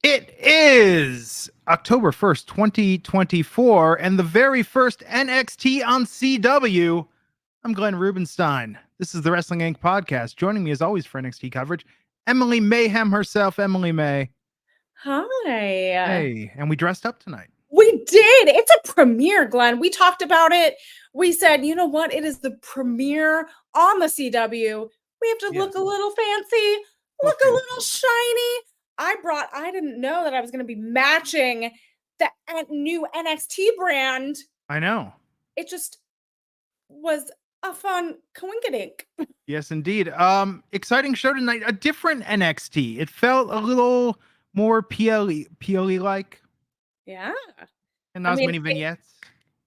It is October 1st, 2024, and the very first NXT on CW. I'm Glenn Rubenstein. This is the Wrestling Inc. podcast. Joining me as always for NXT coverage, Emily Mayhem herself, Emily Mae. Hi. Hey, and we dressed up tonight. We did. It's a premiere, Glenn. We talked about it. We said, you know what? It is the premiere on the CW. We have to look a little fancy, look a little shiny. I didn't know that I was going to be matching the new NXT brand. I know. It just was a fun coinkydink. Yes, indeed. Exciting show tonight. A different NXT. It felt a little more PLE like. Yeah. And not as many vignettes.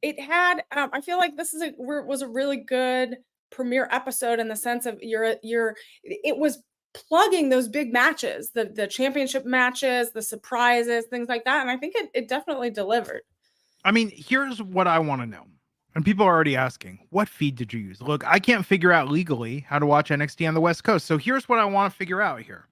It had, I feel like this was a really good premiere episode in the sense of it was plugging those big matches, the championship matches, the surprises, things like that. And I think it definitely delivered. I mean, here's what I want to know. And people are already asking, what feed did you use? Look, I can't figure out legally how to watch NXT on the West Coast. So here's what I want to figure out here.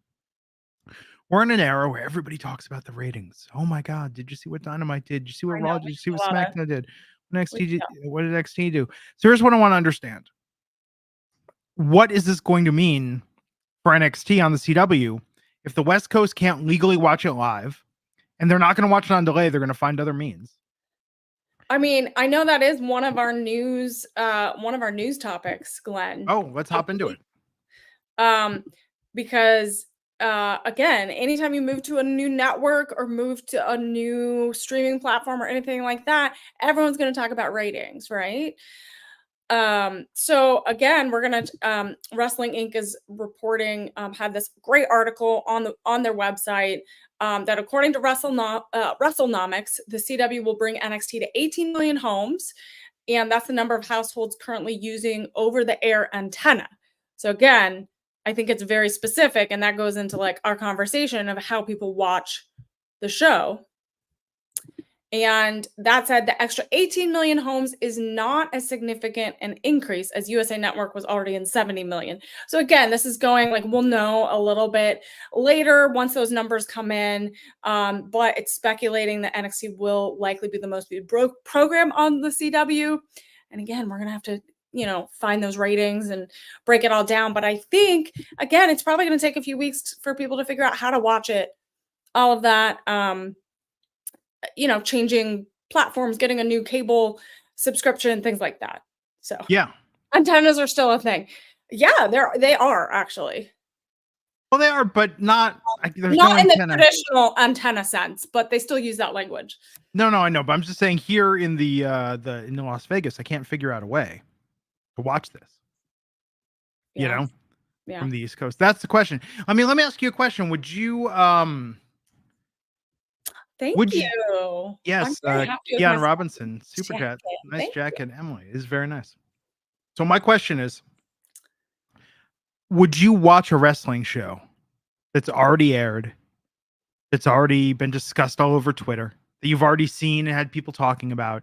We're in an era where everybody talks about the ratings. Oh my God, did you see what Dynamite did? Did you see what Raw did? Did you see what SmackDown did? What did NXT do? So here's what I want to understand. What is this going to mean for NXT on the CW if the West Coast can't legally watch it live and they're not going to watch it on delay? They're going to find other means. I mean, I know that is one of our news topics, Glenn. Oh, let's hop into it. Because again, anytime you move to a new network or move to a new streaming platform or anything like that, everyone's going to talk about ratings, right? So again, we're going to Wrestling Inc. is reporting, had this great article on their website that according to WrestleNomics, the CW will bring NXT to 18 million homes, and that's the number of households currently using over-the-air antenna. So again, I think it's very specific, and that goes into like our conversation of how people watch the show. And that said, the extra 18 million homes is not as significant an increase as USA Network was already in 70 million. So again, this is going like we'll know a little bit later once those numbers come in. But it's speculating that NXT will likely be the most viewed program on the CW. And again, we're going to have to find those ratings and break it all down. But I think, again, it's probably going to take a few weeks for people to figure out how to watch it, all of that, changing platforms, getting a new cable subscription, things like that. So yeah, antennas are still a thing. Yeah, they are actually. Well, they are, but not in the traditional antenna sense, but they still use that language. No, I know, but I'm just saying here in the in Las Vegas, I can't figure out a way to watch this, from the East Coast. That's the question. I mean, let me ask you a question. Would you, Thank you. Yes. Keon Robinson, Super Chat. Nice jacket, Emily. It's very nice. So my question is, would you watch a wrestling show that's already aired, that's already been discussed all over Twitter, that you've already seen and had people talking about,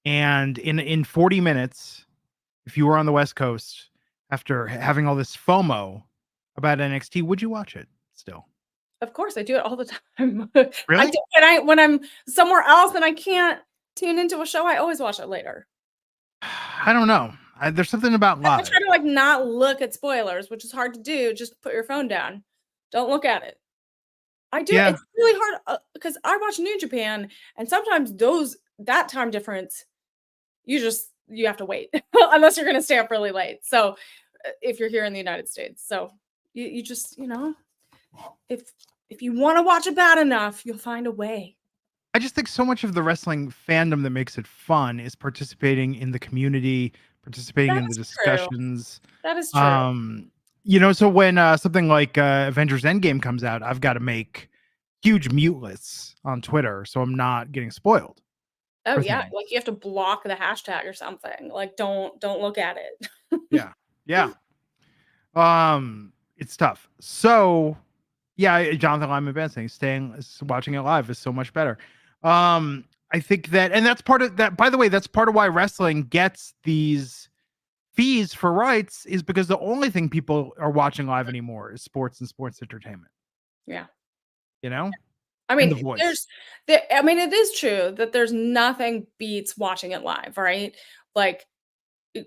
and in 40 minutes, if you were on the West Coast, after having all this FOMO about NXT, would you watch it still? Of course, I do it all the time. Really? When I'm somewhere else and I can't tune into a show, I always watch it later. I don't know. There's something about live. I try to not look at spoilers, which is hard to do. Just put your phone down. Don't look at it. I do. Yeah. It's really hard because I watch New Japan, and sometimes that time difference, you have to wait unless you're going to stay up really late. So if you're here in the United States, so you just if you want to watch it bad enough, you'll find a way. I just think so much of the wrestling fandom that makes it fun is participating in the community, participating in the discussions. True. That is true. So when something like Avengers Endgame comes out, I've got to make huge mute lists on Twitter so I'm not getting spoiled. Oh yeah, like you have to block the hashtag or something. Like don't look at it. Yeah. It's tough. So yeah, Jonathan Lyman Band saying watching it live is so much better. I think that, and that's part of that, by the way, that's part of why wrestling gets these fees for rights, is because the only thing people are watching live anymore is sports and sports entertainment. Yeah. I And mean, the voice. it is true that there's nothing beats watching it live, right? Like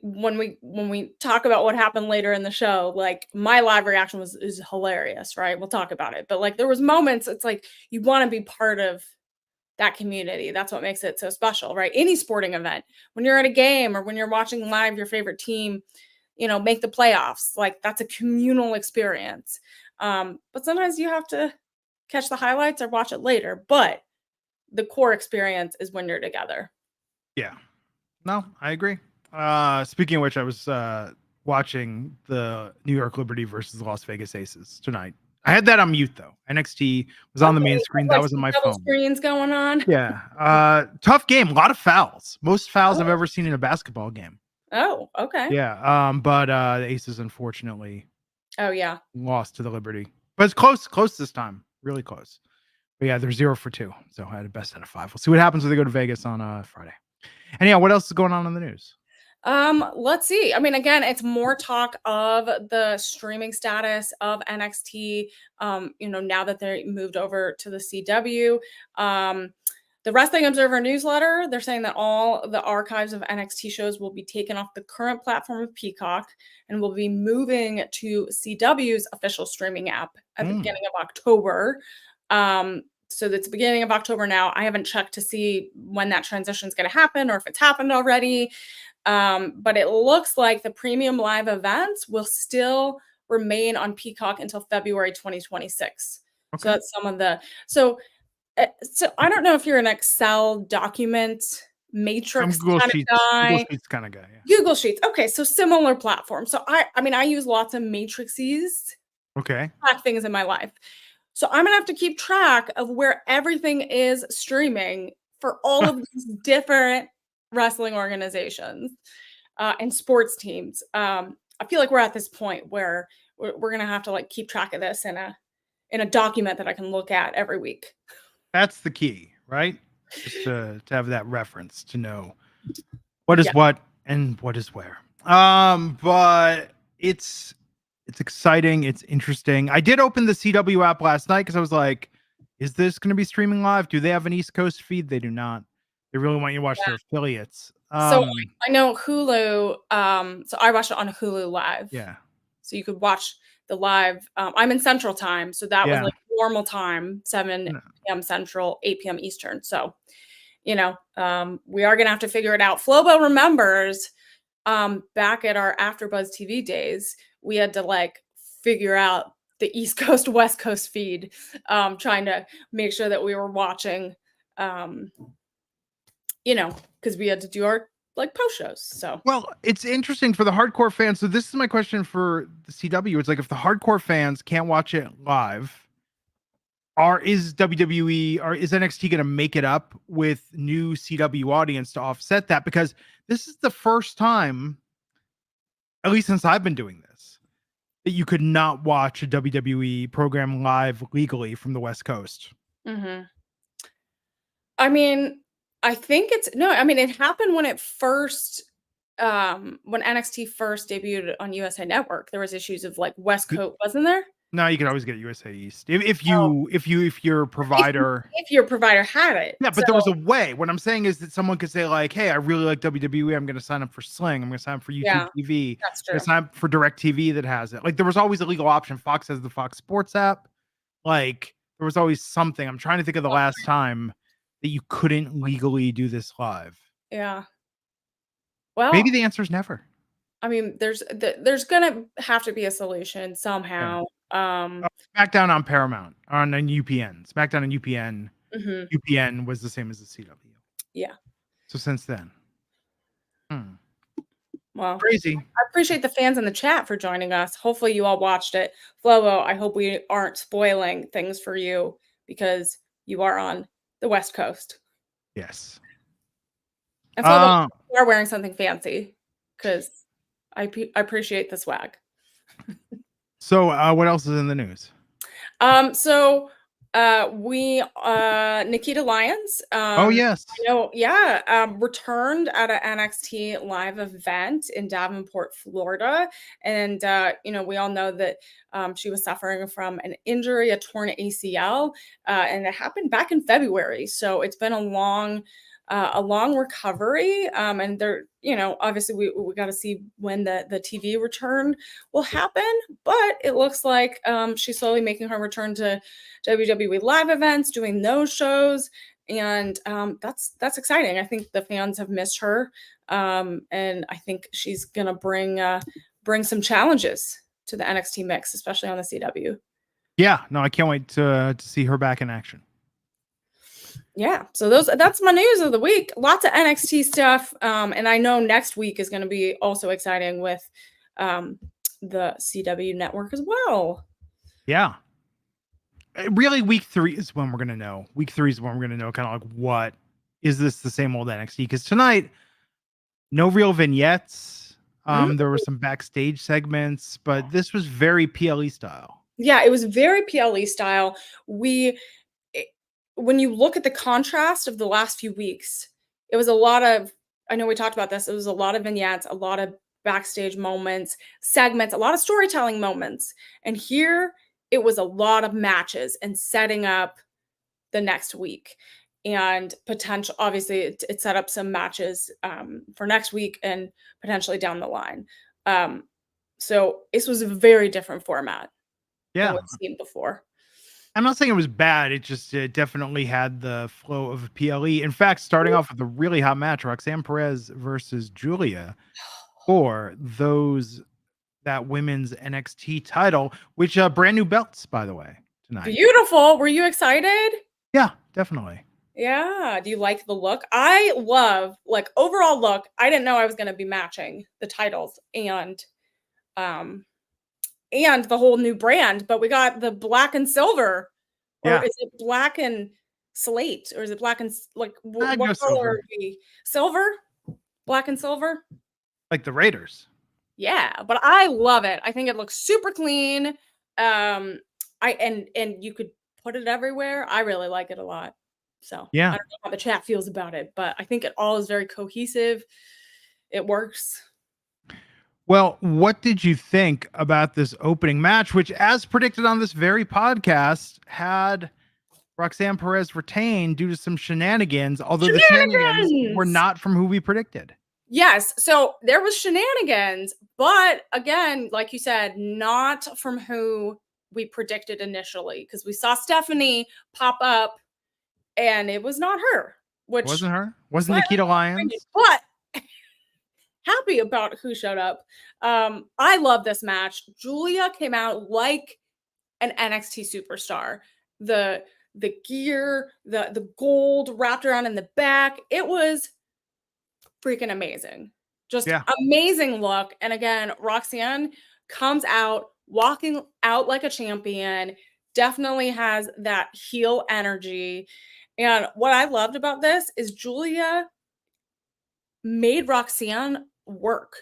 when we talk about what happened later in the show, like my live reaction is hilarious, right? We'll talk about it. But like there was moments it's like you want to be part of that community. That's what makes it so special, right? Any sporting event, when you're at a game or when you're watching live your favorite team, make the playoffs, like that's a communal experience. But sometimes you have to catch the highlights or watch it later. But the core experience is when you're together. Yeah. No, I agree. Speaking of which, I was watching the New York Liberty versus Las Vegas Aces tonight. I had that on mute though. NXT was on the main screen. That Like was on some my double phone. screens going on. Yeah. Tough game. A lot of fouls. Most fouls I've ever seen in a basketball game. Oh, okay. Yeah. But the Aces unfortunately Oh, yeah. lost to the Liberty. But it's close this time. Really close. But yeah, they're 0-2. So I had a best out of 5. We'll see what happens when they go to Vegas on Friday. And yeah, what else is going on in the news? Let's see. I mean, again, it's more talk of the streaming status of NXT. Now that they moved over to the CW. The Wrestling Observer newsletter, they're saying that all the archives of NXT shows will be taken off the current platform of Peacock and will be moving to CW's official streaming app at the beginning of October. So that's the beginning of October now. I haven't checked to see when that transition is going to happen or if it's happened already. But it looks like the premium live events will still remain on Peacock until February 2026. Okay. So that's some of the so I don't know if you're an Excel document matrix Google kind Sheets, of guy. Google Sheets kind of guy. Yeah. Google Sheets. Okay, so similar platform. So I use lots of matrices. Okay. Track things in my life. So I'm gonna have to keep track of where everything is streaming for all of these different wrestling organizations and sports teams. I feel like we're at this point where we're gonna have to like keep track of this in a document that I can look at every week. That's the key, right? Just to have that reference to know what is what and what is where. But it's exciting. It's interesting. I did open the CW app last night because I was like, is this going to be streaming live? Do they have an East Coast feed? They do not. They really want you to watch their affiliates. So I know Hulu. So I watched it on Hulu Live. Yeah. So you could watch the live. I'm in Central Time, so that was like normal time, 7 p.m. Central, 8 p.m. Eastern. So, we are gonna have to figure it out. Flobo remembers back at our AfterBuzz TV days, we had to like figure out the East Coast West Coast feed, trying to make sure that we were watching, because we had to do our like post shows. So well, it's interesting for the hardcore fans. So this is my question for the CW. It's like if the hardcore fans can't watch it live, is WWE or is NXT going to make it up with new CW audience to offset that? Because this is the first time, at least since I've been doing this, that you could not watch a WWE program live legally from the West Coast. Mm-hmm. I mean, it happened when it first, when NXT first debuted on USA Network. There was issues of like West Coast, wasn't there? No, you can always get USA East if your provider if your provider had it. Yeah, but there was a way. What I'm saying is that someone could say like, "Hey, I really like WWE. I'm going to sign up for Sling. I'm going to sign up for YouTube TV. That's true. I'm going to sign up for DirecTV that has it." Like there was always a legal option. Fox has the Fox Sports app. Like there was always something. I'm trying to think of the last time that you couldn't legally do this live. Yeah. Well, maybe the answer is never. I mean, there's gonna have to be a solution somehow. SmackDown on Paramount on UPN. SmackDown on UPN. Mm-hmm. UPN was the same as the CW. Yeah. So since then. Well, crazy. I appreciate the fans in the chat for joining us. Hopefully you all watched it. Flobo, I hope we aren't spoiling things for you because you are on the West Coast. Yes. And Flobo, you are wearing something fancy because I appreciate the swag. So what else is in the news? So Nikkita Lyons. Oh yes. Returned at an NXT live event in Davenport, Florida, and we all know that she was suffering from an injury, a torn ACL, and it happened back in February. So it's been a long recovery, and there, obviously we got to see when the TV return will happen, but it looks like she's slowly making her return to WWE live events, doing those shows, and that's exciting. I think the fans have missed her, and I think she's gonna bring some challenges to the NXT mix, especially on the CW. Yeah, no, I can't wait to see her back in action. Yeah, so that's my news of the week. Lots of NXT stuff, and I know next week is going to be also exciting with the CW network as well. Yeah, really, week 3 is when we're gonna know. Week 3 is when we're gonna know kind of like, what is this, the same old NXT? Because tonight, no real vignettes. There were some backstage segments, but this was very PLE style. Yeah, it was very PLE style. When you look at the contrast of the last few weeks, it was a lot of, I know we talked about this, it was a lot of vignettes, a lot of backstage moments, segments, a lot of storytelling moments. And here it was a lot of matches and setting up the next week. And potential, obviously, it set up some matches for next week and potentially down the line. So this was a very different format than we've seen before. I'm not saying it was bad. It definitely had the flow of PLE. In fact, starting off with a really hot match, Roxanne Perez versus Julia for that women's NXT title, which brand new belts, by the way, tonight. Beautiful. Were you excited? Yeah, definitely. Yeah. Do you like the look? I love, like, overall look. I didn't know I was going to be matching the titles and the whole new brand, but we got the black and silver, or is it black and slate, or is it black and like what color are we? Silver, black and silver, like the Raiders. Yeah, but I love it. I think it looks super clean. And you could put it everywhere. I really like it a lot. So yeah, I don't know how the chat feels about it, but I think it all is very cohesive. It works. Well, what did you think about this opening match, which, as predicted on this very podcast, had Roxanne Perez retain due to some shenanigans, although the shenanigans were not from who we predicted. Yes, so there was shenanigans, but again, like you said, not from who we predicted initially, because we saw Stephanie pop up and it was not her. Which wasn't her? Wasn't Nikkita Lyons? But happy about who showed up. I love this match. Julia came out like an NXT superstar. The gear, the gold wrapped around in the back, it was freaking amazing. Just amazing look. And again, Roxanne comes out walking out like a champion, definitely has that heel energy. And what I loved about this is Julia made Roxanne work.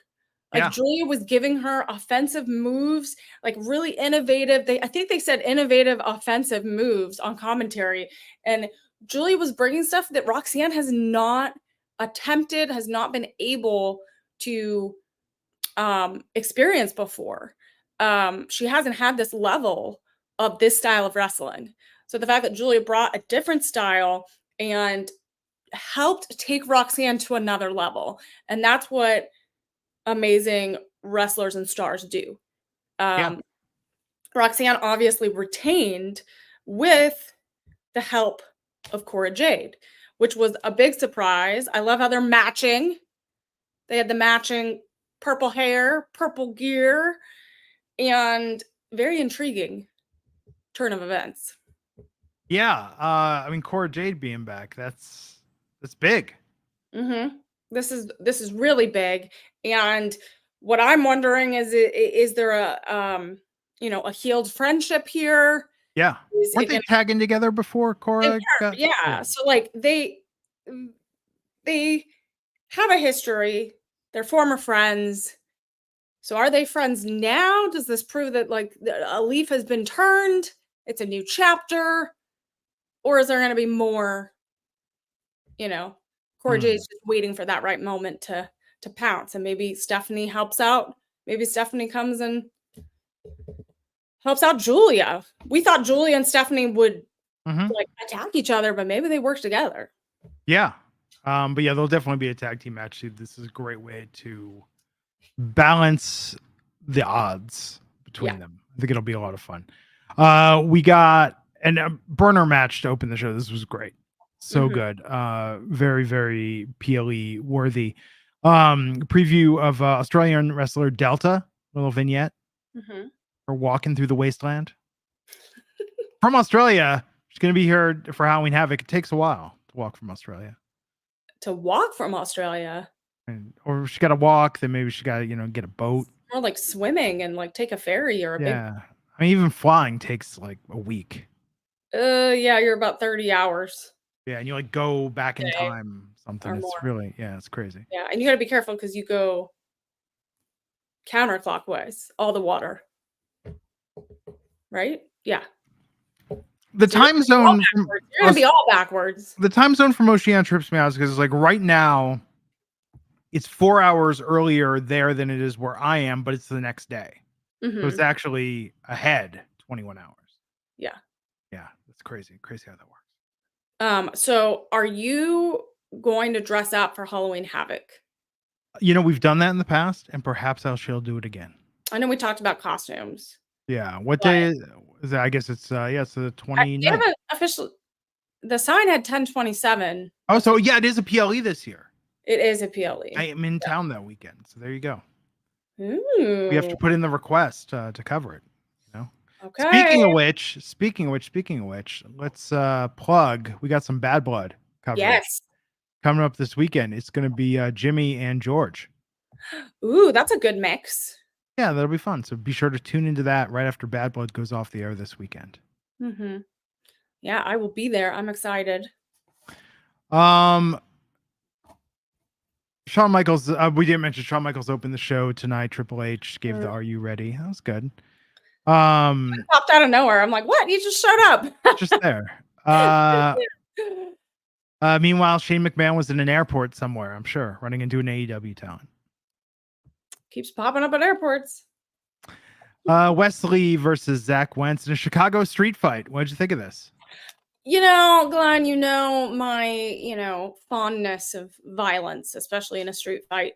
Like Julia was giving her offensive moves, like really innovative. I think they said innovative offensive moves on commentary. And Julia was bringing stuff that Roxanne has not attempted, has not been able to experience before. She hasn't had this level of this style of wrestling. So the fact that Julia brought a different style and helped take Roxanne to another level. And that's what amazing wrestlers and stars do. Roxanne obviously retained with the help of Cora Jade, which was a big surprise. I love how they're matching. They had the matching purple hair, purple gear, and very intriguing turn of events. Yeah, I mean, Cora Jade being back, that's big. Mm-hmm. This is really big. And what I'm wondering is there a a healed friendship here? Yeah. Weren't they tagging together before Cora? Yeah. So like they have a history. They're former friends. So are they friends now? Does this prove that like a leaf has been turned? It's a new chapter. Or is there going to be more, Corey J is just waiting for that right moment to pounce, and maybe Stephanie helps out. Maybe Stephanie comes and helps out Julia. We thought Julia and Stephanie would attack each other, but maybe they work together. Yeah. But yeah, there'll definitely be a tag team match. This is a great way to balance the odds between them. I think it'll be a lot of fun. We got a burner match to open the show. This was great. So good. Very, very PLE worthy. Preview of Australian wrestler Delta, little vignette. Her walking through the wasteland. From Australia. She's going to be here for Halloween Havoc. It takes a while to walk from Australia. Or she got to walk, then maybe she got to, get a boat. Or like swimming and like take a ferry or a big. I mean, even flying takes like a week. Yeah, you're about 30 hours. Yeah, and you like go back in time, something. It's really, it's crazy. Yeah, and you got to be careful because you go counterclockwise, all the water. Right? Yeah. The time zone. You're going to be all backwards. The time zone from Oceania trips me out because it's like right now, it's 4 hours earlier there than it is where I am, but it's the next day. So it's actually ahead 21 hours. Yeah. Yeah, that's crazy. Crazy how that works. So are you going to dress up for Halloween Havoc? We've done that in the past, and perhaps I shall do it again. I know we talked about costumes. Yeah. What day is that? I guess it's it's the 29th. They have an official. The sign had 10/27. Oh, so yeah, it is a PLE this year. It is a PLE. I am in town that weekend, so there you go. Ooh. We have to put in the request to cover it. Okay. Speaking of which, let's plug. We got some Bad Blood coverage. Yes. Coming up this weekend. It's going to be Jimmy and George. Ooh, that's a good mix. Yeah, that'll be fun. So be sure to tune into that right after Bad Blood goes off the air this weekend. Yeah, I will be there. I'm excited. Shawn Michaels, we didn't mention Shawn Michaels opened the show tonight. Triple H gave the Are You Ready? That was good. It popped out of nowhere. I'm like, what? You just showed up. Just there. Meanwhile, Shane McMahon was in an airport somewhere, I'm sure, running into an AEW talent. Keeps popping up at airports. Wesley versus Zach Wentz in a Chicago street fight. What did you think of this? Glenn, my, fondness of violence, especially in a street fight.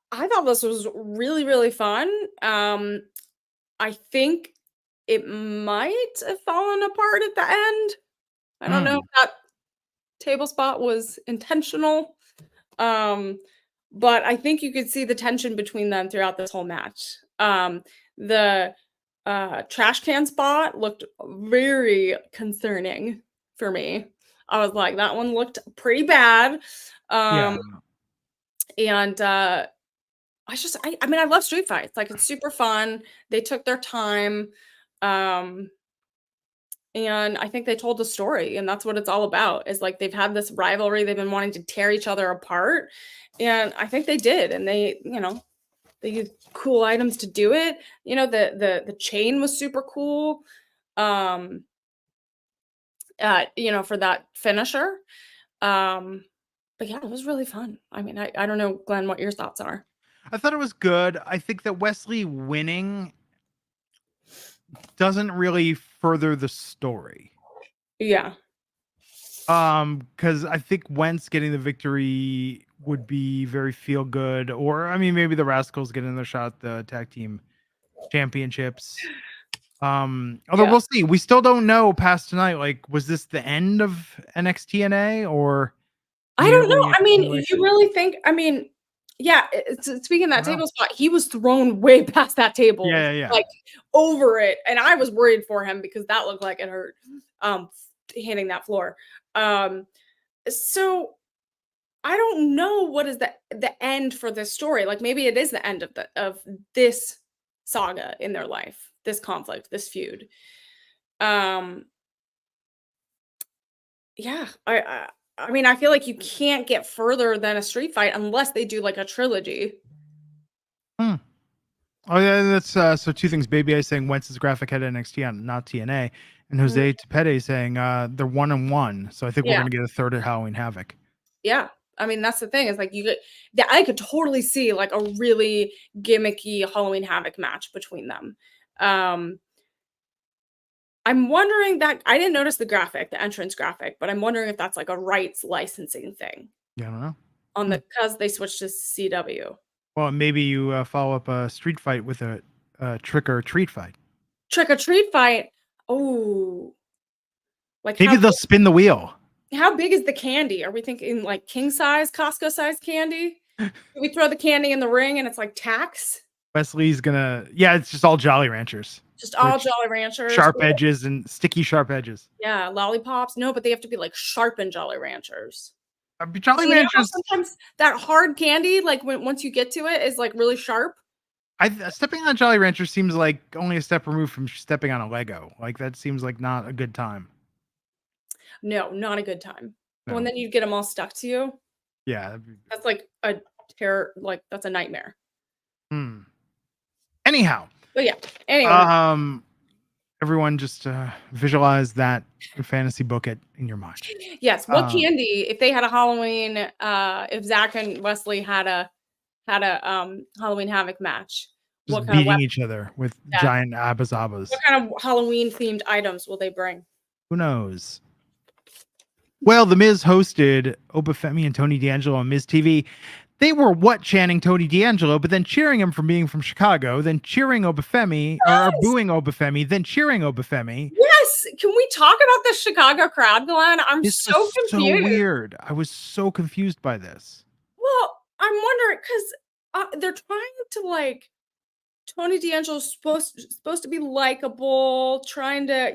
I thought this was really, really fun. I think it might have fallen apart at the end. I don't know if that table spot was intentional. But I think you could see the tension between them throughout this whole match. The trash can spot looked very concerning for me. I was like, that one looked pretty bad. And I love street fights. Like, it's super fun. They took their time. And I think they told the story, and that's what it's all about, is like they've had this rivalry. They've been wanting to tear each other apart. And I think they did. And they used cool items to do it. The chain was super cool. For that finisher. But yeah, it was really fun. I mean, I don't know, Glenn, what your thoughts are. I thought it was good. I think that Wesley winning doesn't really further the story. Yeah. Because I think Wentz getting the victory would be very feel good, or I mean, maybe the Rascals getting their shot at the tag team championships. Although we'll see. We still don't know past tonight. Like, was this the end of NXT NA, or I don't know. I mean, you really think? I mean, yeah. Speaking of that table spot, he was thrown way past that table. Yeah. Like over it, and I was worried for him because that looked like it hurt. Hitting that floor. So I don't know what is the end for this story. Like, maybe it is the end of this saga in their life, this conflict, this feud. Yeah, I mean, I feel like you can't get further than a street fight unless they do like a trilogy. Oh yeah, that's so two things. Baby I saying Wentz is graphic head of NXT on not TNA, and Jose Tepede saying they're 1-1. So I think we're Yeah. gonna get a third at Halloween Havoc. Yeah. I mean, that's the thing is like you could I could totally see like a really gimmicky Halloween Havoc match between them. I'm wondering that I didn't notice the graphic, the entrance graphic, but I'm wondering if that's like a rights licensing thing Yeah, I don't know. on the because they switched to CW. Well, maybe you follow up a street fight with a trick or treat fight. Trick or treat fight. Oh, like Maybe they'll spin the wheel. how big is the candy? Are we thinking like king size, Costco size candy? Do we throw the candy in the ring and it's like tax? Wesley's gonna, yeah, it's just all Jolly Ranchers. Just all Jolly Ranchers. Sharp edges and sticky sharp edges. Yeah, lollipops. No, but they have to be like sharpened Jolly Ranchers. Jolly You know how Ranchers. sometimes that hard candy, like once you get to it, is like really sharp. Stepping on Jolly Rancher seems like only a step removed from stepping on a Lego. Like that seems like not a good time. No, not a good time. No. Well, and then you get them all stuck to you. Yeah. That's like a terror. Like that's a nightmare. Anyhow. But yeah. Anyway. Everyone just visualize that fantasy book it in your mind. Yes. What candy? If they had a Halloween, if Zach and Wesley had a Halloween Havoc match, just what kind beating each other with giant abas. What kind of Halloween themed items will they bring? Who knows? Well, The Miz hosted Obafemi and Tony D'Angelo on Miz TV. They were chanting Tony D'Angelo, but then cheering him for being from Chicago, then cheering Obafemi, or booing Obafemi, then cheering Obafemi. Yes. Can we talk about the Chicago crowd, Glenn? I'm so confused. So weird. I was so confused by this. Well, I'm wondering because they're trying to like Tony D'Angelo's supposed to be likable, trying to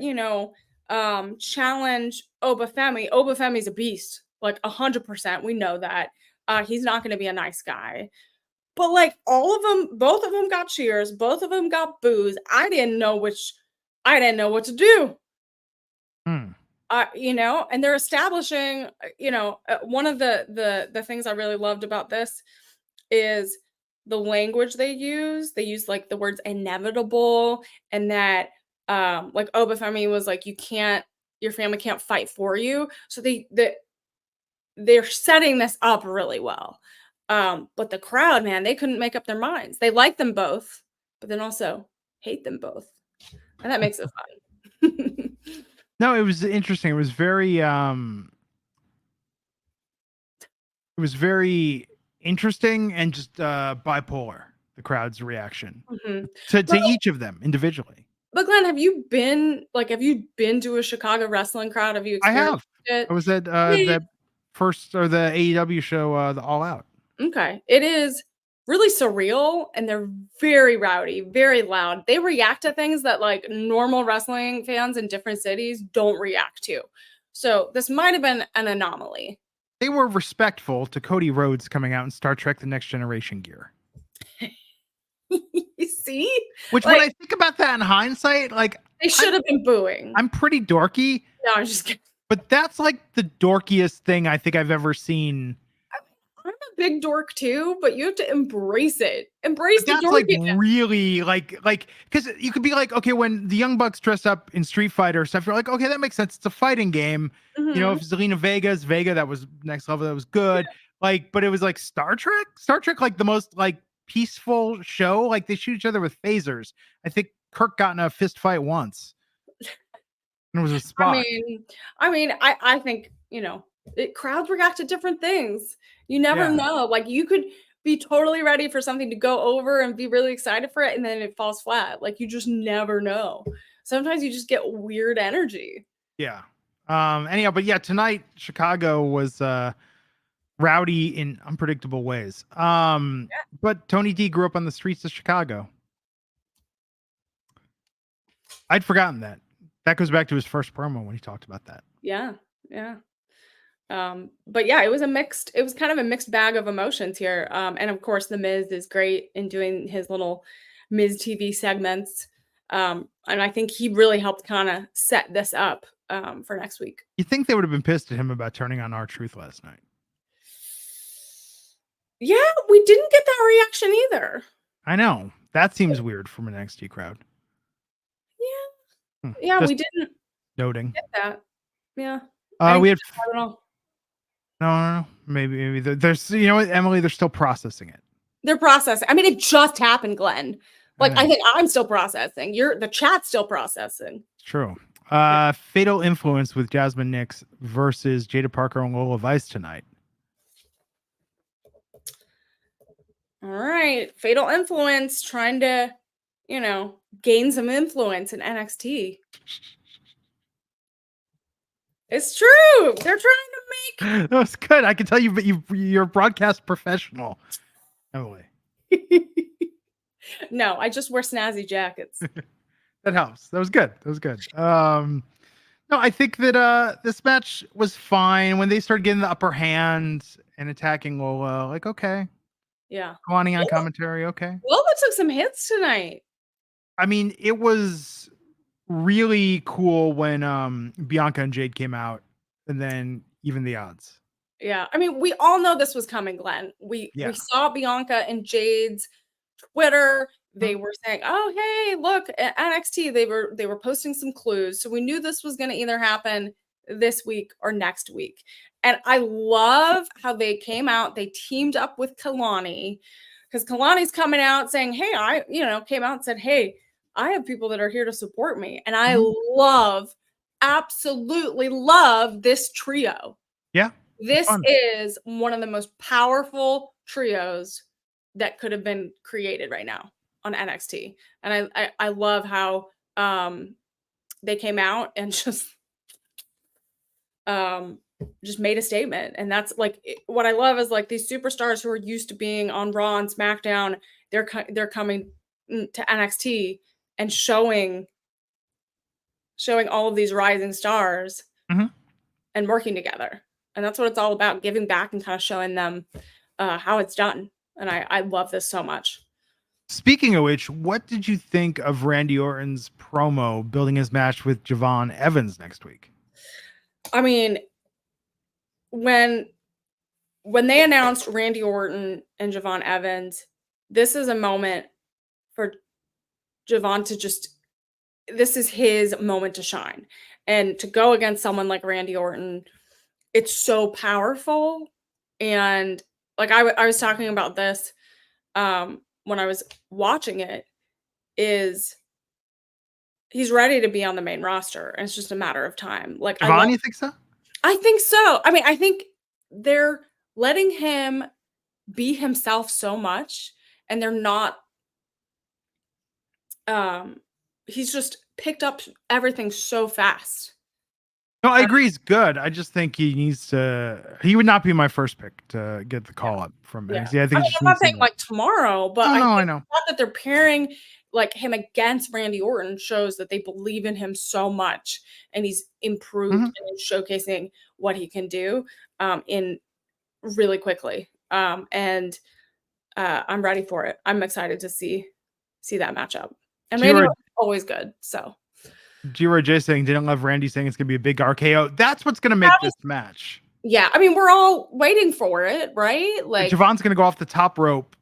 challenge Obafemi. Obafemi's a beast, like 100%. We know that. He's not going to be a nice guy. But like all of them, both of them got cheers, both of them got boos. I didn't know what to do. And they're establishing, one of the things I really loved about this is the language they use. They use like the words inevitable, and that like Obafemi was like, your family can't fight for you. So they're setting this up really well. But the crowd, man, they couldn't make up their minds. They like them both, but then also hate them both. And that makes it fun. No, it was interesting. It was very interesting and just bipolar, the crowd's reaction to each of them individually. But Glenn, have you been to a Chicago wrestling crowd? Have you experienced it? I was at the first or the AEW show, the All Out. Okay. It is really surreal, and they're very rowdy, very loud. They react to things that like normal wrestling fans in different cities don't react to. So this might have been an anomaly. They were respectful to Cody Rhodes coming out in Star Trek The Next Generation gear. You see? Which when I think about that in hindsight, like they should have been booing. I'm pretty dorky. No, I'm just kidding. But that's like the dorkiest thing I think I've ever seen. I'm a big dork too, but you have to embrace it. Embrace the dorkiness. That's like really like because you could be like, okay, when the Young Bucks dress up in Street Fighter stuff, you're like, okay, that makes sense. It's a fighting game. You know, if Zelina Vega, that was next level. That was good. Like, but it was like Star Trek, like the most like peaceful show. Like they shoot each other with phasers. I think Kirk got in a fist fight once. And it was a spot. I mean, I think, crowds react to different things. You never know. Like you could be totally ready for something to go over and be really excited for it, and then it falls flat. Like you just never know. Sometimes you just get weird energy. Yeah. Anyhow, but yeah, tonight Chicago was rowdy in unpredictable ways. But Tony D grew up on the streets of Chicago. I'd forgotten that. That goes back to his first promo when he talked about that. Yeah. But yeah, it was kind of a mixed bag of emotions here. And of course, The Miz is great in doing his little Miz TV segments. And I think he really helped kind of set this up for next week. You think they would have been pissed at him about turning on R-Truth last night? Yeah, we didn't get that reaction either. I know. That seems weird from an NXT crowd. Yeah. Yeah, Just we didn't noting. get that. Yeah. We had I don't know. no. Maybe there's you know what, Emily, they're still processing it. They're processing. I mean, it just happened, Glenn. Like, I know. think I'm still processing. The chat's still processing. It's true. Fatal Influence with Jasmine Nix versus Jada Parker and Lola Vice tonight. All right. Fatal Influence trying to, gain some influence in NXT. It's true. They're trying to That was good. I can tell you, but you're a broadcast professional. Emily. No, I just wear snazzy jackets. That helps. That was good. No, I think that this match was fine when they started getting the upper hand and attacking Lola. Like, okay. Yeah. Kalani on commentary, okay. Lola took some hits tonight. I mean, it was really cool when Bianca and Jade came out, and then even the odds. Yeah. I mean, we all know this was coming, Glenn. We saw Bianca and Jade's Twitter. They were saying, "Oh, hey, look, at NXT, they were posting some clues." So we knew this was going to either happen this week or next week. And I love how they came out. They teamed up with Kalani, because Kalani's coming out saying, "Hey, came out and said, 'Hey, I have people that are here to support me.'" And I absolutely love this trio. Yeah. This is one of the most powerful trios that could have been created right now on NXT. And I love how they came out and just made a statement. And that's like what I love is like these superstars who are used to being on Raw and SmackDown, they're coming to NXT and showing all of these rising stars and working together. And that's what it's all about, giving back and kind of showing them how it's done. And I love this so much. Speaking of which, what did you think of Randy Orton's promo building his match with Javon Evans next week? I mean, when they announced Randy Orton and Javon Evans, this is a moment for Javon to this is his moment to shine. And to go against someone like Randy Orton, it's so powerful. And like I was talking about this when I was watching it, is he's ready to be on the main roster, and it's just a matter of time. Like, Javon, you think so? I think so. I mean, I think they're letting him be himself so much, and they're not he's just picked up everything so fast. No, I agree. He's good. I just think he would not be my first pick to get the call up from NXT. I think I'm not saying like tomorrow, but I know. The fact that they're pairing like him against Randy Orton shows that they believe in him so much, and he's improved and showcasing what he can do in really quickly. And I'm ready for it. I'm excited to see that matchup. And Randy Orton's always good. So G-Roy saying didn't love Randy saying it's gonna be a big RKO. That's what's gonna make this match. Yeah, I mean, we're all waiting for it, right? Like, Javon's gonna go off the top rope.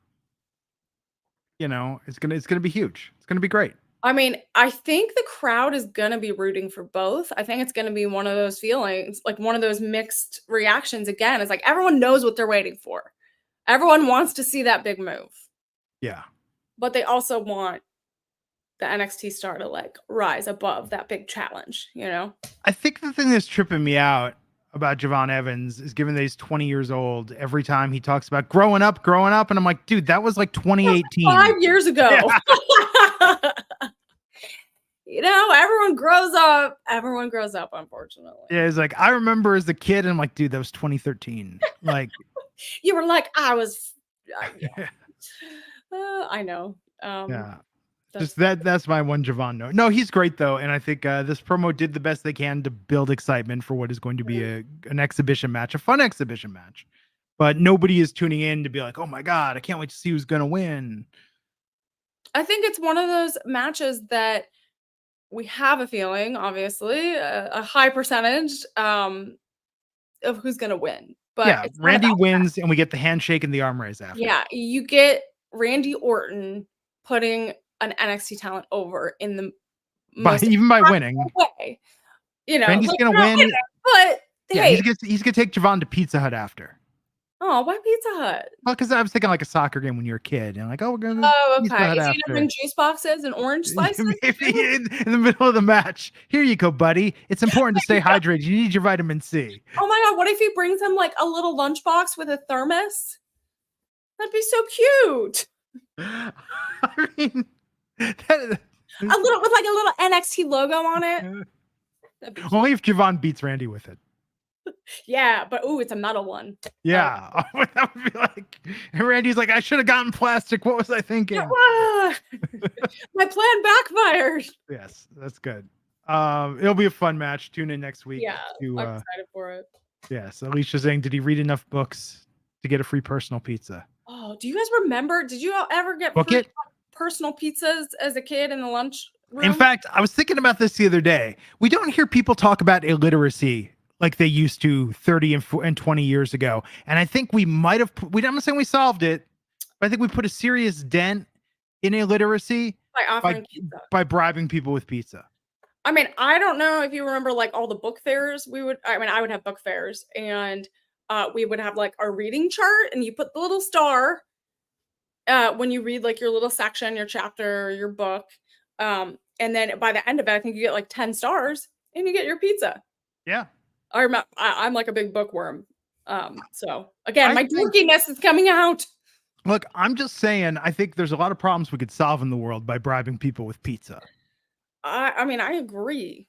You know, it's gonna be huge. It's gonna be great. I mean, I think the crowd is gonna be rooting for both. I think it's gonna be one of those feelings, like one of those mixed reactions again. It's like everyone knows what they're waiting for. Everyone wants to see that big move. Yeah. But they also want the NXT star to like rise above that big challenge, you know? I think the thing that's tripping me out about Javon Evans is, given that he's 20 years old, every time he talks about growing up, and I'm like, dude, that was like 2018. 5 years ago. Yeah. You know, everyone grows up, unfortunately. Yeah, it's like, I remember as a kid, and I'm like, dude, that was 2013. Like, you were like, I was, I know. Yeah. Just that's my one Javon note. No, he's great though, and I think this promo did the best they can to build excitement for what is going to be an exhibition match, a fun exhibition match. But nobody is tuning in to be like, "Oh my god, I can't wait to see who's going to win." I think it's one of those matches that we have a feeling, obviously, a high percentage of who's going to win. But yeah, Randy wins, and we get the handshake and the arm raise after. Yeah, you get Randy Orton putting an NXT talent over in the most even by winning. way. You know, Randy's like, gonna not win. winning, but Yeah, hey, he's gonna take Javon to Pizza Hut after. oh, why Pizza Hut? Well, because I was thinking like a soccer game when you were a kid, and like, oh, we're going to Oh, Pizza okay. Hut Is he after. gonna bring juice boxes and orange slices? Maybe in the middle of the match. Here you go, buddy. It's important to stay hydrated. You need your vitamin C. Oh my god, what if he brings him like a little lunchbox with a thermos? That'd be so cute. I mean, A little with like a little NXT logo on it. That'd be cute. only if Javon beats Randy with it. Yeah, but ooh, it's a metal one. Yeah, that would be like. And Randy's like, I should have gotten plastic. What was I thinking? My plan backfired. Yes, that's good. It'll be a fun match. Tune in next week. Yeah, to, I'm excited for it. Yes, Alicia's saying, did he read enough books to get a free personal pizza? Oh, do you guys remember? Did you ever get Book free it? personal pizzas as a kid in the lunch room? In fact, I was thinking about this the other day. We don't hear people talk about illiteracy like they used to 30 and 20 years ago. And I think we might have, I'm not saying we solved it, but I think we put a serious dent in illiteracy by offering pizza. By bribing people with pizza. I mean, I don't know if you remember like all the book fairs I would have book fairs, and we would have like our reading chart, and you put the little star when you read like your little section, your chapter, your book. And then by the end of it, I think you get like 10 stars and you get your pizza. Yeah. I'm like a big bookworm. So again, my dorkiness is coming out. Look, I'm just saying, I think there's a lot of problems we could solve in the world by bribing people with pizza. I mean, I agree.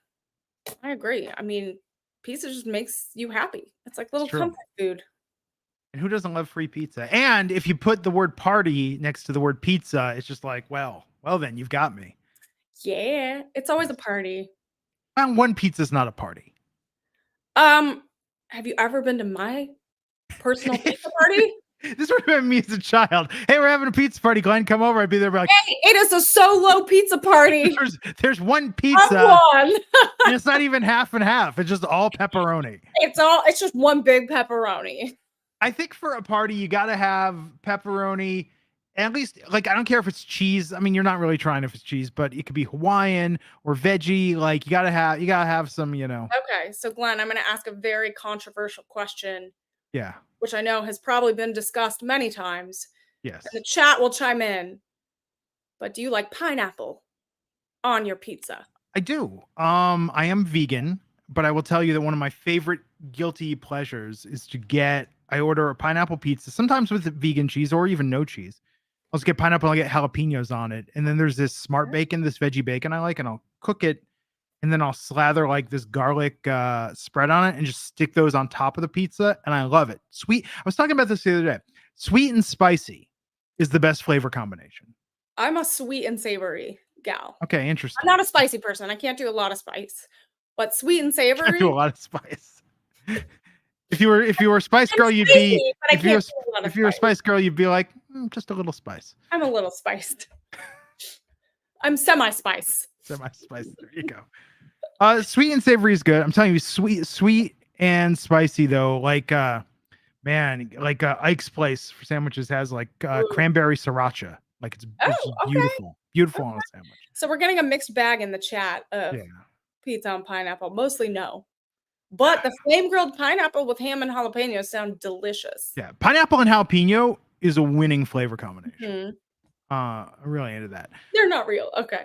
I mean, pizza just makes you happy. It's like little comfort food. And who doesn't love free pizza? And if you put the word party next to the word pizza, it's just like, well, then you've got me. Yeah, it's always a party. And one pizza's not a party. Have you ever been to my personal pizza party? This would have been me as a child. Hey, we're having a pizza party, Glenn. Come over. I'd be there, be like, hey, it is a solo pizza party. There's one pizza, and it's not even half and half. It's just all pepperoni. It's just one big pepperoni. I think for a party, you got to have pepperoni. At least, like, I don't care if it's cheese. I mean, you're not really trying if it's cheese, but it could be Hawaiian or veggie. Like, you gotta have some, Okay, so Glenn, I'm gonna ask a very controversial question. Yeah. Which I know has probably been discussed many times. Yes. And the chat will chime in. But do you like pineapple on your pizza? I do. I am vegan, but I will tell you that one of my favorite guilty pleasures is I order a pineapple pizza, sometimes with vegan cheese or even no cheese. I'll just get pineapple and I'll get jalapenos on it. And then there's this smart bacon, this veggie bacon I like, and I'll cook it. And then I'll slather like this garlic spread on it and just stick those on top of the pizza. And I love it. Sweet. I was talking about this the other day. Sweet and spicy is the best flavor combination. I'm a sweet and savory gal. Okay, interesting. I'm not a spicy person. I can't do a lot of spice. But sweet and savory. I do a lot of spice. If you were a spice girl, you'd be. If you were a spice girl, you'd be like, just a little spice. I'm a little spiced. I'm semi-spice. Semi-spice. There you go. Sweet and savory is good. I'm telling you, sweet and spicy though. Like Ike's Place for sandwiches has like cranberry sriracha. Like it's beautiful, beautiful on a sandwich. So we're getting a mixed bag in the chat of pizza and pineapple. Mostly no, but the flame grilled pineapple with ham and jalapenos sound delicious. Yeah, pineapple and jalapeno is a winning flavor combination. Mm-hmm. I'm really into that. They're not real. Okay.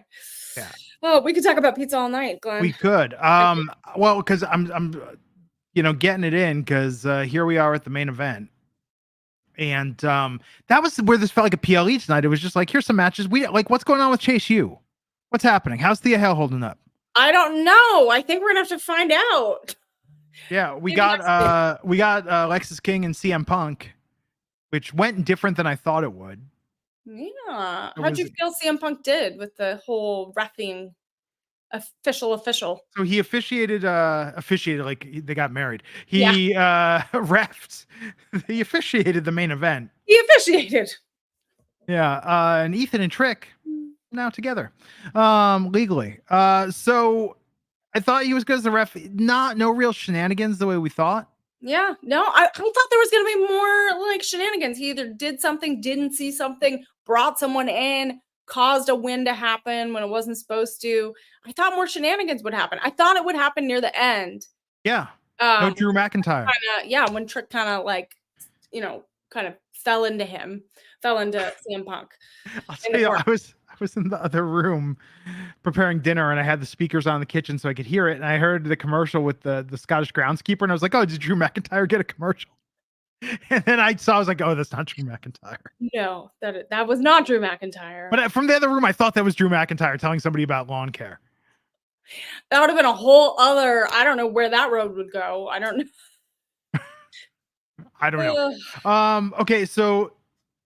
Yeah. Oh, we could talk about pizza all night, Glenn. We could. Well, because I'm getting it in because here we are at the main event. And that was where this felt like a PLE tonight. It was just like, here's some matches. What's going on with Chase U? What's happening? How's Thea Hale holding up? I don't know. I think we're gonna have to find out. Yeah, we got Lexis King and CM Punk, which went different than I thought it would. Yeah. How'd you feel CM Punk did with the whole reffing official? So he officiated like they got married. He reffed. He officiated the main event. He officiated. Yeah. And Ethan and Trick now together. Legally. So I thought he was good as the ref. No real shenanigans the way we thought. Yeah, no, I thought there was going to be more like shenanigans. He either did something, didn't see something, brought someone in, caused a win to happen when it wasn't supposed to. I thought more shenanigans would happen. I thought it would happen near the end. Yeah. No Drew McIntyre. When Trick kind of like, kind of fell into CM Punk. I'll tell you, I was in the other room preparing dinner, and I had the speakers on in the kitchen so I could hear it, and I heard the commercial with the Scottish groundskeeper, and I was like, oh, did Drew McIntyre get a commercial? And then I was like, oh, that's not Drew McIntyre. No, that was not Drew McIntyre. But from the other room, I thought that was Drew McIntyre telling somebody about lawn care. That would have been a whole other, I don't know where that road would go. I don't know. I don't know. Okay, so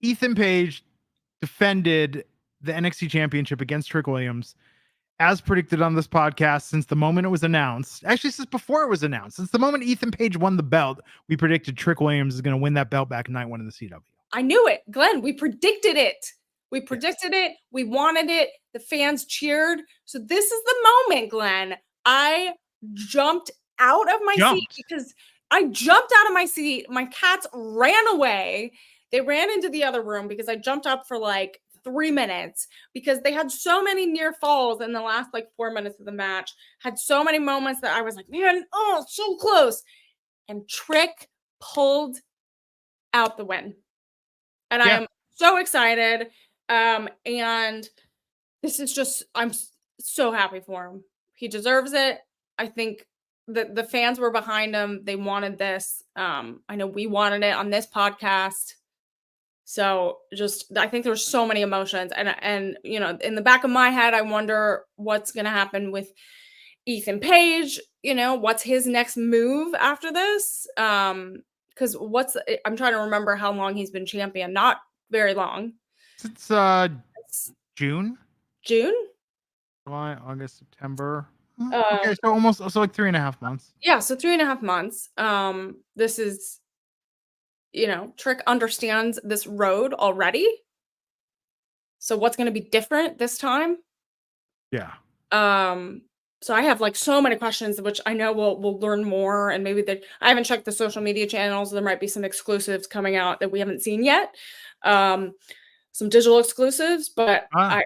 Ethan Page defended the NXT Championship against Trick Williams, as predicted on this podcast since the moment it was announced. Actually, since before it was announced. Since the moment Ethan Page won the belt, we predicted Trick Williams is going to win that belt back in night one in the CW. I knew it, Glenn. We predicted it. We predicted it. We wanted it. The fans cheered. So this is the moment, Glenn. I jumped out of my seat because I jumped out of my seat. My cats ran away. They ran into the other room because I jumped up for like 3 minutes because they had so many near falls in the last like 4 minutes of the match, had so many moments that I was like, man, oh, so close. And Trick pulled out the win. And I am so excited. And this is just, I'm so happy for him. He deserves it. I think that the fans were behind him. They wanted this. I know we wanted it on this podcast. So I think there's so many emotions, and in the back of my head, I wonder what's going to happen with Ethan Page. What's his next move after this? Because I'm trying to remember how long he's been champion. Not very long. It's June, July, August, September. Okay, so like 3.5 months. Yeah, so 3.5 months. This is. Trick understands this road already. So what's going to be different this time? Yeah. So I have like so many questions, which I know we'll learn more. And maybe I haven't checked the social media channels. There might be some exclusives coming out that we haven't seen yet. Some digital exclusives, but I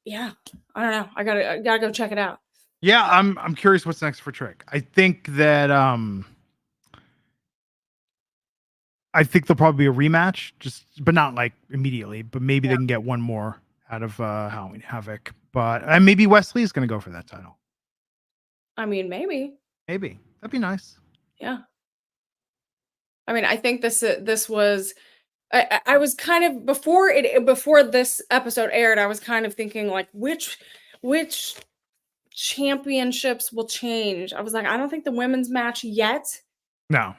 don't know. I gotta go check it out. Yeah, I'm curious what's next for Trick. I think that there'll probably be a rematch, but not like immediately. But maybe they can get one more out of Halloween Havoc. But maybe Wesley's going to go for that title. I mean, maybe that'd be nice. Yeah. I mean, I think this was. I was kind of before this episode aired. I was kind of thinking like which championships will change. I was like, I don't think the women's match yet. No.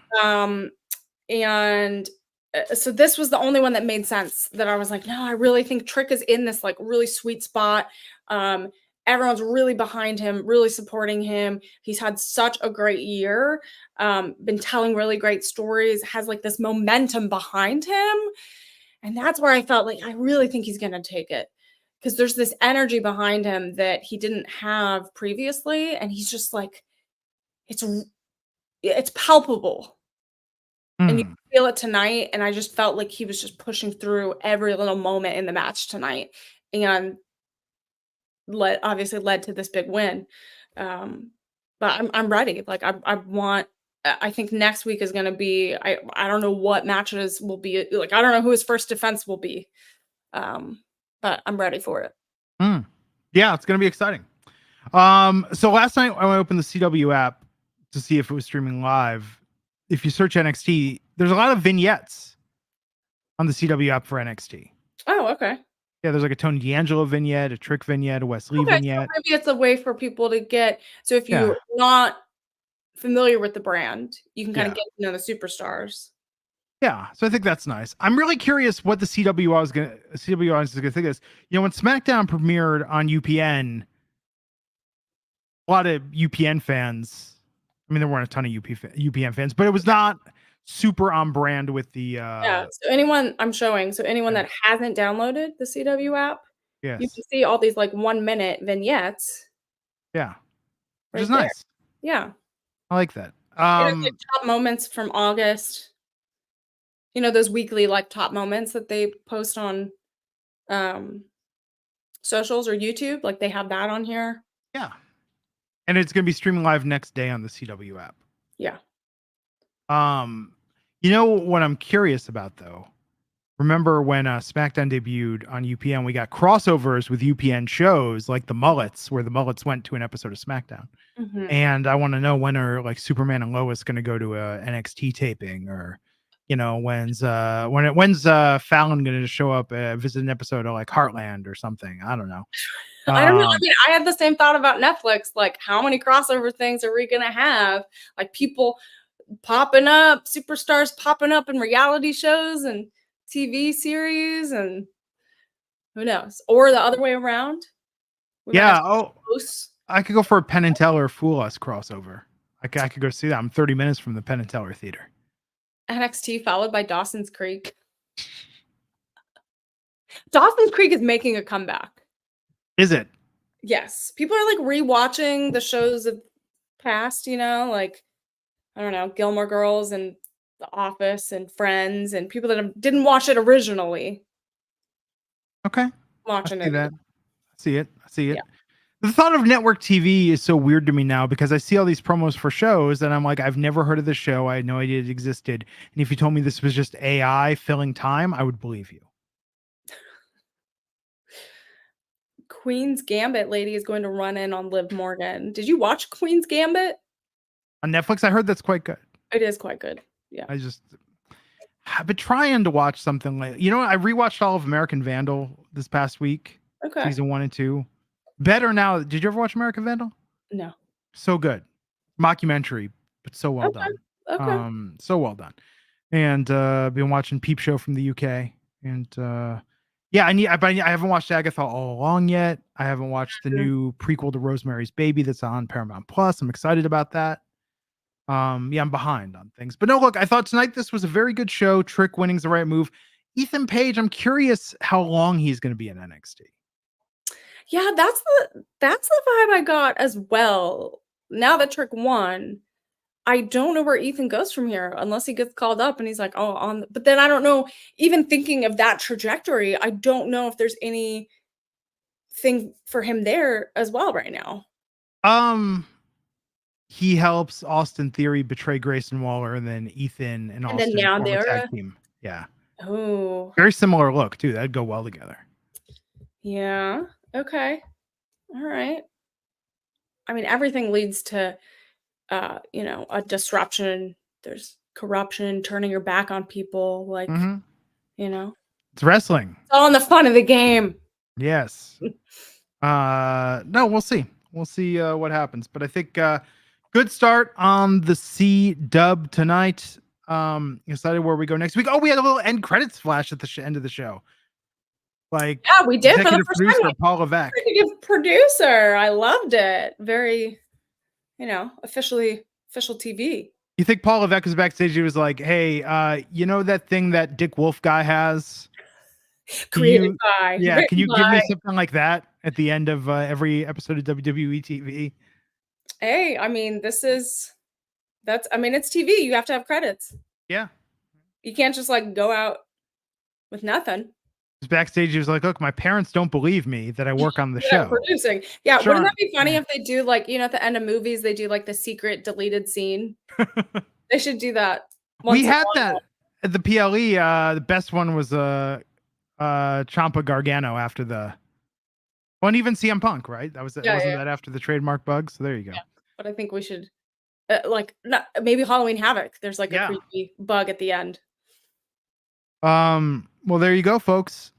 And so this was the only one that made sense, that I was like, no, I really think Trick is in this like really sweet spot. Everyone's really behind him, really supporting him. He's had such a great year, been telling really great stories, has like this momentum behind him. And that's where I felt like, I really think he's going to take it, because there's this energy behind him that he didn't have previously. And he's just like, it's palpable. And you feel it tonight. And I just felt like he was just pushing through every little moment in the match tonight, and obviously led to this big win. But I'm ready. Like I think next week is going to be, I don't know what matches will be. Like, I don't know who his first defense will be. But I'm ready for it. Yeah, it's going to be exciting. So last night I opened the CW app to see if it was streaming live. If you search NXT, there's a lot of vignettes on the CW app for NXT. Oh, okay. Yeah, there's like a Tony D'Angelo vignette, a Trick vignette, a Wesley vignette. So maybe it's a way for people to get. So if you're not familiar with the brand, you can kind of get to know the superstars. Yeah, so I think that's nice. I'm really curious what the CW audience is going to think of this. When SmackDown premiered on UPN, a lot of UPN fans. I mean, there weren't a ton of UPN fans, but it was not super on brand with the. So anyone that hasn't downloaded the CW app, you can see all these like 1 minute vignettes. Yeah, which is there. nice. Yeah, I like that. like top moments from August. Those weekly like top moments that they post on socials or YouTube. Like they have that on here. Yeah. And it's going to be streaming live next day on the CW app. Yeah. You know what I'm curious about though? Remember when SmackDown debuted on UPN, we got crossovers with UPN shows like the Mullets, where the Mullets went to an episode of SmackDown. Mhm. And I want to know, when are like Superman and Lois going to go to a NXT taping, or when's Fallon going to show up, visit an episode of like Heartland or something? I don't know. I don't know. I mean, I had the same thought about Netflix. Like, how many crossover things are we gonna have? Like people popping up, superstars popping up in reality shows and TV series, and who knows? Or the other way around. We might Yeah. have Oh, hosts. I could go for a Penn and Teller Fool Us crossover. I could go see that. I'm 30 minutes from the Penn and Teller Theater. NXT followed by Dawson's Creek. Dawson's Creek is making a comeback. Is it? Yes. People are like rewatching the shows of past, like, I don't know, Gilmore Girls and The Office and Friends, and people that didn't watch it originally. Okay. Watching I see it. that. I see it. Yeah. The thought of network TV is so weird to me now, because I see all these promos for shows and I'm like, I've never heard of this show. I had no idea it existed. And if you told me this was just AI filling time, I would believe you. Queen's Gambit lady is going to run in on Liv Morgan. Did you watch Queen's Gambit? On Netflix, I heard that's quite good. It is quite good. Yeah. I've been trying to watch something like, I rewatched all of American Vandal this past week. Okay. Season 1 and 2. Better now. Did you ever watch American Vandal? No. So good. Mockumentary, but so well done. Okay. So well done. And been watching Peep Show from the UK. And yeah, I haven't watched Agatha All Along yet. I haven't watched the new prequel to Rosemary's Baby that's on Paramount Plus. I'm excited about that. Yeah, I'm behind on things. But no, look, I thought tonight this was a very good show. Trick winning's the right move. Ethan Page, I'm curious how long he's going to be in NXT. Yeah, that's the vibe I got as well. Now that Trick won, I don't know where Ethan goes from here unless he gets called up and he's like, but then I don't know, even thinking of that trajectory, I don't know if there's anything for him there as well right now. He helps Austin Theory betray Grayson Waller, and then Ethan and Austin form a tag team. Yeah. Oh. Very similar look too. That'd go well together. Yeah. Okay. All right. I mean, everything leads to a disruption. There's corruption, turning your back on people, like it's wrestling. It's all in the fun of the game. Yes. No, we'll see. We'll see what happens. But I think good start on the C-Dub tonight. Excited where we go next week. Oh, we had a little end credits flash at the end of the show. Like, yeah, we did for the first producer, time. Paul Levesque. Executive producer. I loved it. Very, official TV. You think Paul Levesque was backstage? He was like, "Hey, that thing that Dick Wolf guy has? Created by. Yeah, can you give me something like that at the end of every episode of WWE TV?" Hey, I mean, it's TV. You have to have credits. Yeah. You can't just like go out with nothing. Backstage, he was like, "Look, my parents don't believe me that I work on the show producing." Yeah, sure. Wouldn't that be funny if they do like at the end of movies they do like the secret deleted scene? They should do that. We had that at the PLE. The best one was Ciampa Gargano after and even CM Punk, right? Wasn't that after the trademark bug? So there you go. Yeah. But I think we should maybe Halloween Havoc. There's like a creepy bug at the end. Well, there you go, folks.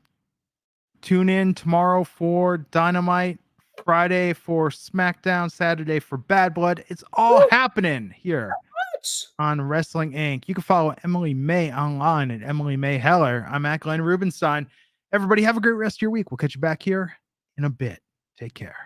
Tune in tomorrow for Dynamite, Friday for SmackDown, Saturday for Bad Blood. It's all happening here on Wrestling Inc. You can follow Emily Mae online at Emily Mae Heller. I'm at Glenn Rubenstein. Everybody have a great rest of your week. We'll catch you back here in a bit. Take care.